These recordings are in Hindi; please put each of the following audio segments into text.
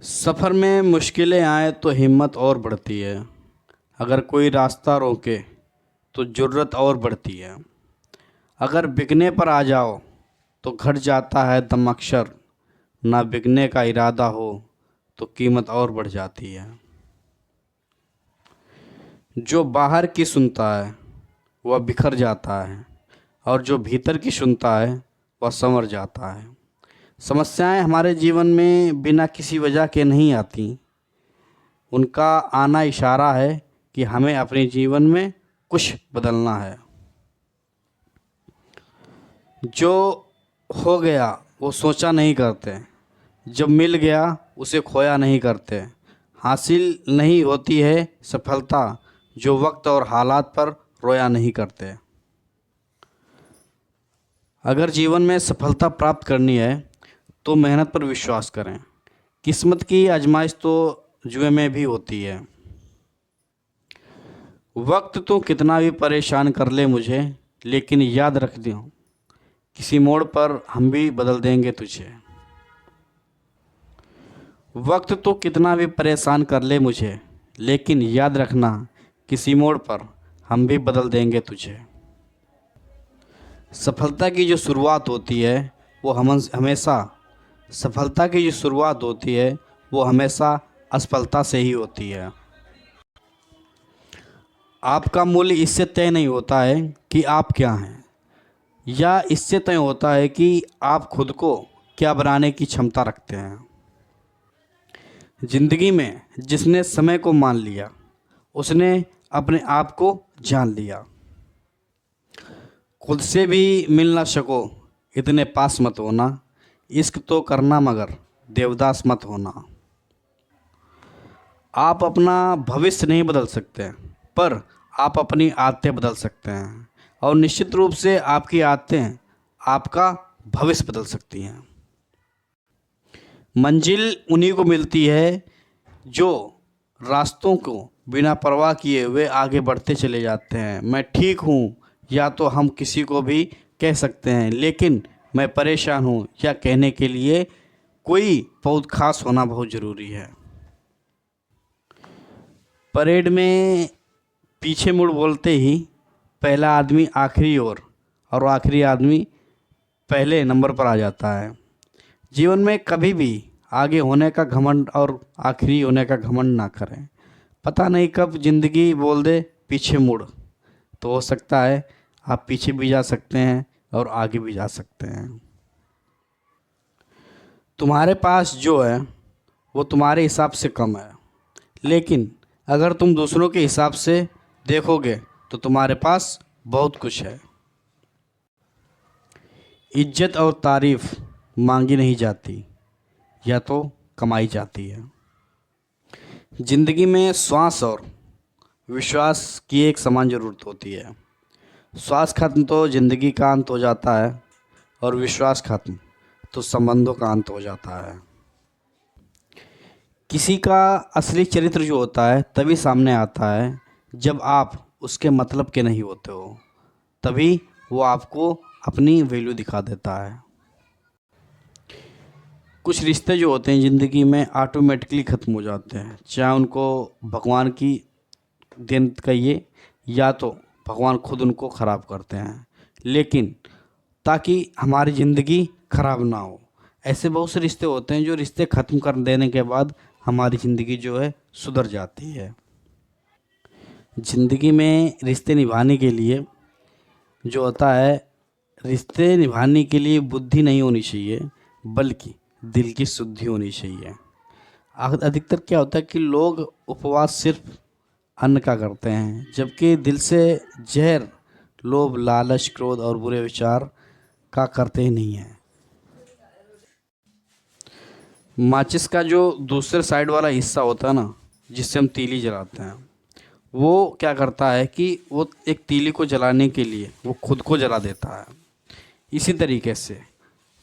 सफ़र में मुश्किलें आए तो हिम्मत और बढ़ती है। अगर कोई रास्ता रोके तो जुर्रत और बढ़ती है। अगर बिकने पर आ जाओ तो घट जाता है दम अक्सर। ना बिकने का इरादा हो तो कीमत और बढ़ जाती है। जो बाहर की सुनता है वह बिखर जाता है और जो भीतर की सुनता है वह संवर जाता है। समस्याएं हमारे जीवन में बिना किसी वजह के नहीं आती। उनका आना इशारा है कि हमें अपने जीवन में कुछ बदलना है। जो हो गया वो सोचा नहीं करते, जब मिल गया उसे खोया नहीं करते। हासिल नहीं होती है सफलता जो वक्त और हालात पर रोया नहीं करते। अगर जीवन में सफलता प्राप्त करनी है तो मेहनत पर विश्वास करें। किस्मत की आजमाइश तो जुए में भी होती है। वक्त तो कितना भी परेशान कर ले मुझे, लेकिन याद रख दो किसी मोड़ पर हम भी बदल देंगे तुझे। वक्त तो कितना भी परेशान कर ले मुझे, लेकिन याद रखना किसी मोड़ पर हम भी बदल देंगे तुझे। सफलता की जो शुरुआत होती है वो हमेशा सफलता की जो शुरुआत होती है वो हमेशा असफलता से ही होती है। आपका मूल्य इससे तय नहीं होता है कि आप क्या हैं, या इससे तय होता है कि आप खुद को क्या बनाने की क्षमता रखते हैं। जिंदगी में जिसने समय को मान लिया उसने अपने आप को जान लिया। खुद से भी मिल ना सको इतने पास मत होना। इश्क तो करना मगर देवदास मत होना। आप अपना भविष्य नहीं बदल सकते, पर आप अपनी आदतें बदल सकते हैं, और निश्चित रूप से आपकी आदतें आपका भविष्य बदल सकती हैं। मंजिल उन्हीं को मिलती है जो रास्तों को बिना परवाह किए हुए आगे बढ़ते चले जाते हैं। मैं ठीक हूँ या तो हम किसी को भी कह सकते हैं, लेकिन मैं परेशान हूँ या कहने के लिए कोई बहुत खास होना बहुत ज़रूरी है। परेड में पीछे मुड़ बोलते ही पहला आदमी आखिरी ओर और आखिरी आदमी पहले नंबर पर आ जाता है। जीवन में कभी भी आगे होने का घमंड और आखिरी होने का घमंड ना करें। पता नहीं कब ज़िंदगी बोल दे पीछे मुड़, तो हो सकता है आप पीछे भी जा सकते हैं और आगे भी जा सकते हैं। तुम्हारे पास जो है वो तुम्हारे हिसाब से कम है, लेकिन अगर तुम दूसरों के हिसाब से देखोगे तो तुम्हारे पास बहुत कुछ है। इज्जत और तारीफ मांगी नहीं जाती, या तो कमाई जाती है। ज़िंदगी में श्वास और विश्वास की एक समान ज़रूरत होती है। श्वास खत्म तो ज़िंदगी का अंत हो जाता है, और विश्वास खत्म तो संबंधों का अंत हो जाता है। किसी का असली चरित्र जो होता है तभी सामने आता है जब आप उसके मतलब के नहीं होते हो। तभी वो आपको अपनी वैल्यू दिखा देता है। कुछ रिश्ते जो होते हैं ज़िंदगी में ऑटोमेटिकली ख़त्म हो जाते हैं, चाहे उनको भगवान की देन कहिए या तो भगवान खुद उनको ख़राब करते हैं, लेकिन ताकि हमारी ज़िंदगी ख़राब ना हो। ऐसे बहुत से रिश्ते होते हैं जो रिश्ते ख़त्म कर देने के बाद हमारी ज़िंदगी जो है सुधर जाती है। ज़िंदगी में रिश्ते निभाने के लिए जो होता है, रिश्ते निभाने के लिए बुद्धि नहीं होनी चाहिए, बल्कि दिल की शुद्धि होनी चाहिए। अधिकतर क्या होता है कि लोग उपवास सिर्फ अन्न का करते हैं, जबकि दिल से जहर, लोभ, लालच, क्रोध और बुरे विचार का करते ही नहीं हैं। माचिस का जो दूसरे साइड वाला हिस्सा होता है ना, जिससे हम तीली जलाते हैं, वो क्या करता है कि वो एक तीली को जलाने के लिए वो खुद को जला देता है। इसी तरीके से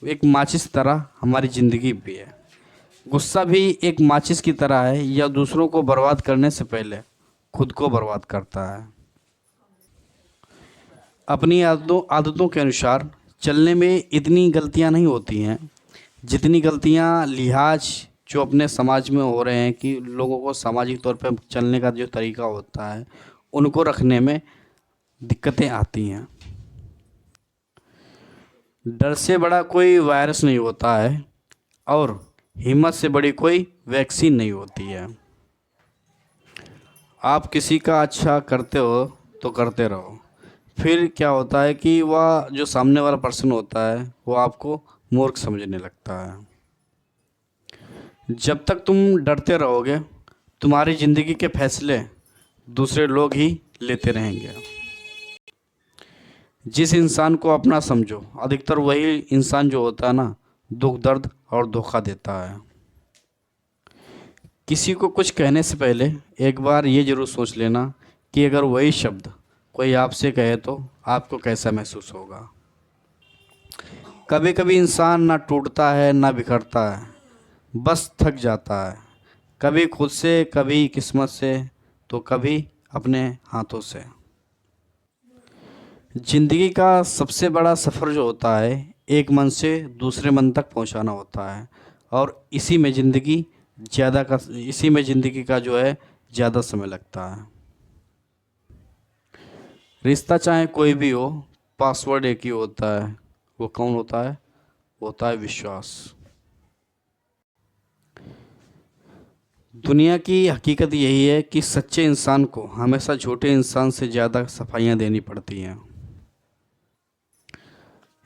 एक माचिस तरह हमारी ज़िंदगी भी है। गुस्सा भी एक माचिस की तरह है, या दूसरों को बर्बाद करने से पहले खुद को बर्बाद करता है। अपनी आदतों के अनुसार चलने में इतनी गलतियां नहीं होती हैं जितनी गलतियां लिहाज जो अपने समाज में हो रहे हैं कि लोगों को सामाजिक तौर पे चलने का जो तरीका होता है उनको रखने में दिक्कतें आती हैं। डर से बड़ा कोई वायरस नहीं होता है और हिम्मत से बड़ी कोई वैक्सीन नहीं होती है। आप किसी का अच्छा करते हो तो करते रहो, फिर क्या होता है कि वह जो सामने वाला पर्सन होता है वो आपको मूर्ख समझने लगता है। जब तक तुम डरते रहोगे तुम्हारी ज़िंदगी के फैसले दूसरे लोग ही लेते रहेंगे। जिस इंसान को अपना समझो अधिकतर वही इंसान जो होता है ना दुख दर्द और धोखा देता है। किसी को कुछ कहने से पहले एक बार ये ज़रूर सोच लेना कि अगर वही शब्द कोई आपसे कहे तो आपको कैसा महसूस होगा। कभी कभी इंसान ना टूटता है ना बिखरता है, बस थक जाता है, कभी खुद से, कभी किस्मत से, तो कभी अपने हाथों से। ज़िंदगी का सबसे बड़ा सफ़र जो होता है एक मन से दूसरे मन तक पहुंचाना होता है और इसी में ज़िंदगी का जो है ज़्यादा समय लगता है। रिश्ता चाहे कोई भी हो पासवर्ड एक ही होता है, वो कौन होता है? होता है विश्वास। दुनिया की हकीकत यही है कि सच्चे इंसान को हमेशा झूठे इंसान से ज़्यादा सफाइयाँ देनी पड़ती हैं।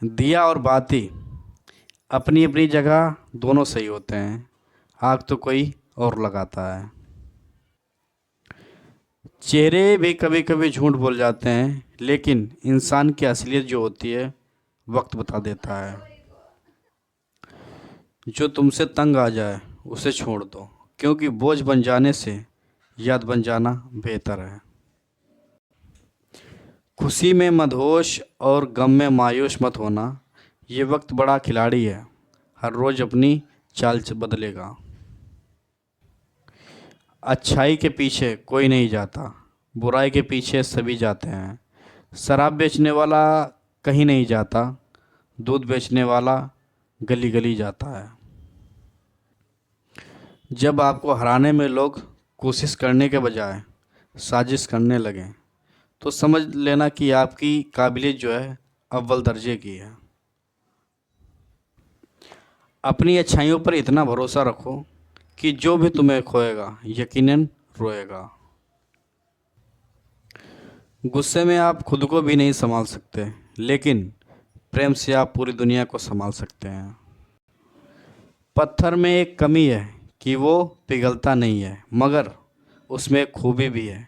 दिया और बाती अपनी अपनी जगह दोनों सही होते हैं, आग तो कोई और लगाता है। चेहरे भी कभी कभी झूठ बोल जाते हैं, लेकिन इंसान की असलियत जो होती है वक्त बता देता है। जो तुमसे तंग आ जाए उसे छोड़ दो, क्योंकि बोझ बन जाने से याद बन जाना बेहतर है। खुशी में मदहोश और गम में मायूस मत होना, ये वक्त बड़ा खिलाड़ी है, हर रोज़ अपनी चाल बदलेगा। अच्छाई के पीछे कोई नहीं जाता, बुराई के पीछे सभी जाते हैं। शराब बेचने वाला कहीं नहीं जाता, दूध बेचने वाला गली गली जाता है। जब आपको हराने में लोग कोशिश करने के बजाय साजिश करने लगें तो समझ लेना कि आपकी काबिलियत जो है अव्वल दर्जे की है। अपनी अच्छाइयों पर इतना भरोसा रखो कि जो भी तुम्हें खोएगा यकीनन रोएगा। गुस्से में आप खुद को भी नहीं संभाल सकते, लेकिन प्रेम से आप पूरी दुनिया को संभाल सकते हैं। पत्थर में एक कमी है कि वो पिघलता नहीं है, मगर उसमें एक खूबी भी है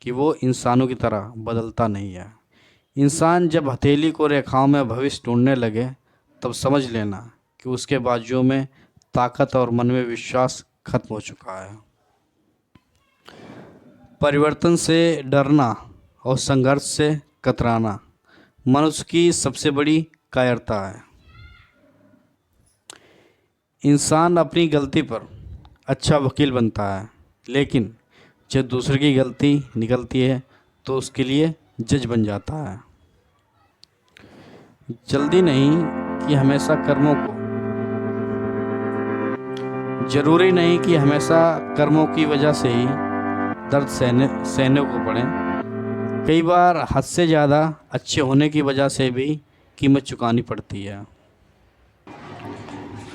कि वो इंसानों की तरह बदलता नहीं है। इंसान जब हथेली को रेखाओं में भविष्य ढूंढने लगे तब समझ लेना कि उसके बाजुओं में ताकत और मन में विश्वास खत्म हो चुका है। परिवर्तन से डरना और संघर्ष से कतराना मनुष्य की सबसे बड़ी कायरता है। इंसान अपनी गलती पर अच्छा वकील बनता है, लेकिन जब दूसरे की गलती निकलती है तो उसके लिए जज बन जाता है। जल्दी नहीं कि हमेशा कर्मों को जरूरी नहीं कि हमेशा कर्मों की वजह से ही दर्द सहने को पड़े। कई बार हद से ज़्यादा अच्छे होने की वजह से भी कीमत चुकानी पड़ती है।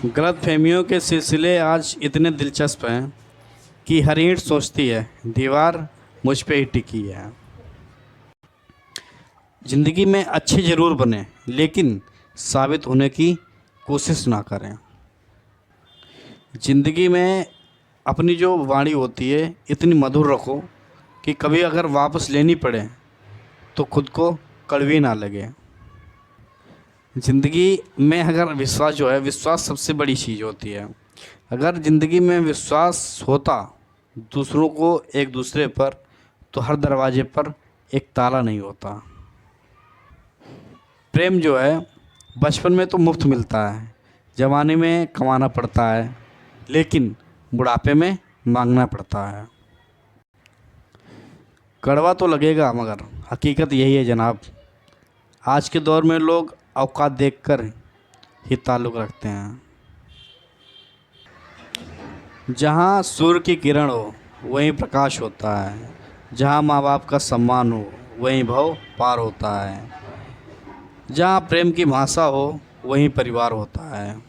गलत फहमियों के सिलसिले आज इतने दिलचस्प हैं कि हर ईंट सोचती है दीवार मुझ पे ही टिकी है। ज़िंदगी में अच्छे ज़रूर बने, लेकिन साबित होने की कोशिश ना करें। ज़िंदगी में अपनी जो वाणी होती है इतनी मधुर रखो कि कभी अगर वापस लेनी पड़े तो खुद को कड़वी ना लगे। ज़िंदगी में अगर विश्वास जो है, विश्वास सबसे बड़ी चीज़ होती है। अगर ज़िंदगी में विश्वास होता दूसरों को एक दूसरे पर, तो हर दरवाजे पर एक ताला नहीं होता। प्रेम जो है बचपन में तो मुफ्त मिलता है, जवानी में कमाना पड़ता है, लेकिन बुढ़ापे में मांगना पड़ता है। कड़वा तो लगेगा, मगर हकीकत यही है जनाब। आज के दौर में लोग औकात देखकर ही ताल्लुक़ रखते हैं। जहाँ सूर्य की किरण हो वहीं प्रकाश होता है, जहाँ माँ बाप का सम्मान हो वहीं भव पार होता है, जहाँ प्रेम की भाषा हो वहीं परिवार होता है।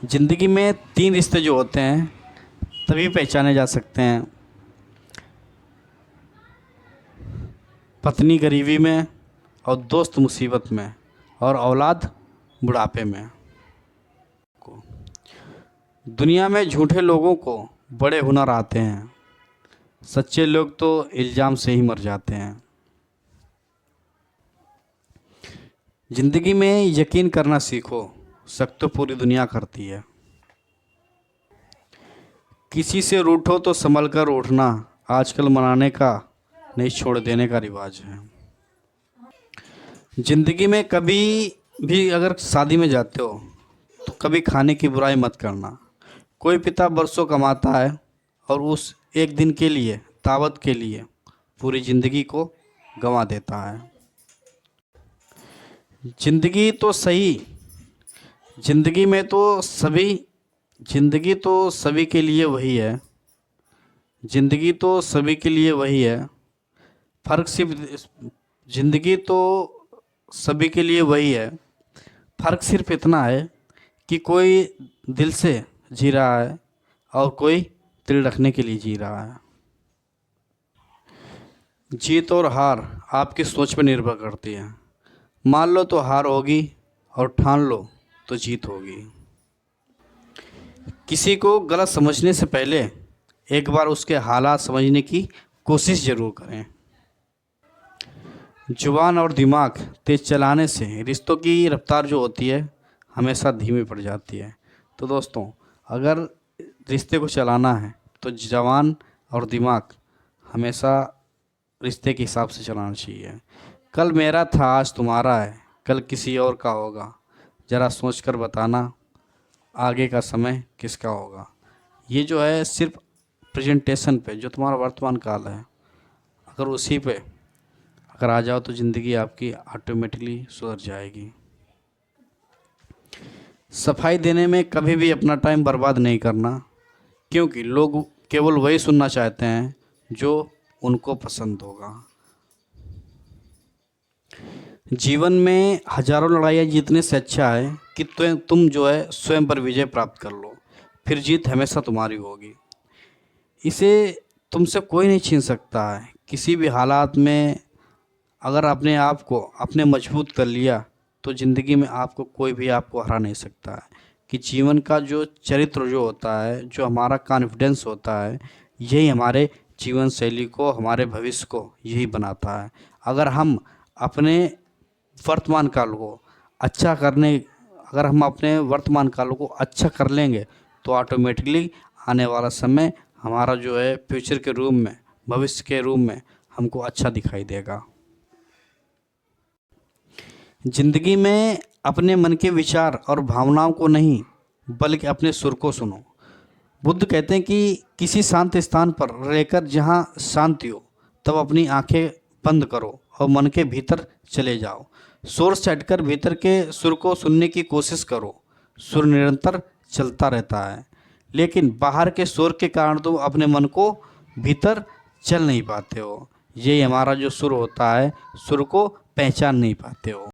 ज़िंदगी में 3 रिश्ते जो होते हैं तभी पहचाने जा सकते हैं। पत्नी गरीबी में, और दोस्त मुसीबत में, और औलाद बुढ़ापे में। दुनिया में झूठे लोगों को बड़े हुनर आते हैं, सच्चे लोग तो इल्ज़ाम से ही मर जाते हैं। ज़िंदगी में यकीन करना सीखो, शक तो पूरी दुनिया करती है। किसी से रूठो तो संभल कर उठना, आजकल मनाने का नहीं छोड़ देने का रिवाज है। ज़िंदगी में कभी भी अगर शादी में जाते हो तो कभी खाने की बुराई मत करना। कोई पिता बरसों कमाता है और उस एक दिन के लिए, दावत के लिए पूरी ज़िंदगी को गंवा देता है। ज़िंदगी तो सही, ज़िंदगी तो सभी के लिए वही है। ज़िंदगी तो सभी के लिए वही है, फ़र्क सिर्फ ज़िंदगी तो सभी के लिए वही है, फ़र्क सिर्फ इतना है कि कोई दिल से जी रहा है और कोई दिल रखने के लिए जी रहा है। जीत और हार आपकी सोच पर निर्भर करती है। मान लो तो हार होगी और ठान लो तो जीत होगी। किसी को गलत समझने से पहले एक बार उसके हालात समझने की कोशिश ज़रूर करें। जुबान और दिमाग तेज़ चलाने से रिश्तों की रफ्तार जो होती है हमेशा धीमी पड़ जाती है। तो दोस्तों, अगर रिश्ते को चलाना है तो जवान और दिमाग हमेशा रिश्ते के हिसाब से चलाना चाहिए। कल मेरा था आज तुम्हारा है, कल किसी और का होगा, ज़रा सोच कर बताना आगे का समय किसका होगा। ये जो है सिर्फ प्रेजेंटेशन पे, जो तुम्हारा वर्तमान काल है, अगर उसी पे अगर आ जाओ तो ज़िंदगी आपकी ऑटोमेटिकली सुधर जाएगी। सफाई देने में कभी भी अपना टाइम बर्बाद नहीं करना, क्योंकि लोग केवल वही सुनना चाहते हैं जो उनको पसंद होगा। जीवन में हजारों लड़ाइयाँ जीतने से अच्छा है कि तुम जो है स्वयं पर विजय प्राप्त कर लो, फिर जीत हमेशा तुम्हारी होगी। इसे तुमसे कोई नहीं छीन सकता है। किसी भी हालात में अगर अपने आप को अपने मजबूत कर लिया तो ज़िंदगी में आपको कोई भी आपको हरा नहीं सकता है। कि जीवन का जो चरित्र जो होता है, जो हमारा कॉन्फिडेंस होता है, यही हमारे जीवन शैली को, हमारे भविष्य को यही बनाता है। अगर हम अपने वर्तमान काल को अच्छा करने अगर हम अपने वर्तमान काल को अच्छा कर लेंगे तो ऑटोमेटिकली आने वाला समय हमारा जो है फ्यूचर के रूप में, भविष्य के रूप में हमको अच्छा दिखाई देगा। ज़िंदगी में अपने मन के विचार और भावनाओं को नहीं बल्कि अपने सुर को सुनो। बुद्ध कहते हैं कि किसी शांत स्थान पर रहकर जहाँ शांति हो तब अपनी आंखें बंद करो और मन के भीतर चले जाओ। सुर से हटकर भीतर के सुर को सुनने की कोशिश करो। सुर निरंतर चलता रहता है, लेकिन बाहर के शोर के कारण तुम अपने मन को भीतर चल नहीं पाते हो। यही हमारा जो सुर होता है, सुर को पहचान नहीं पाते हो।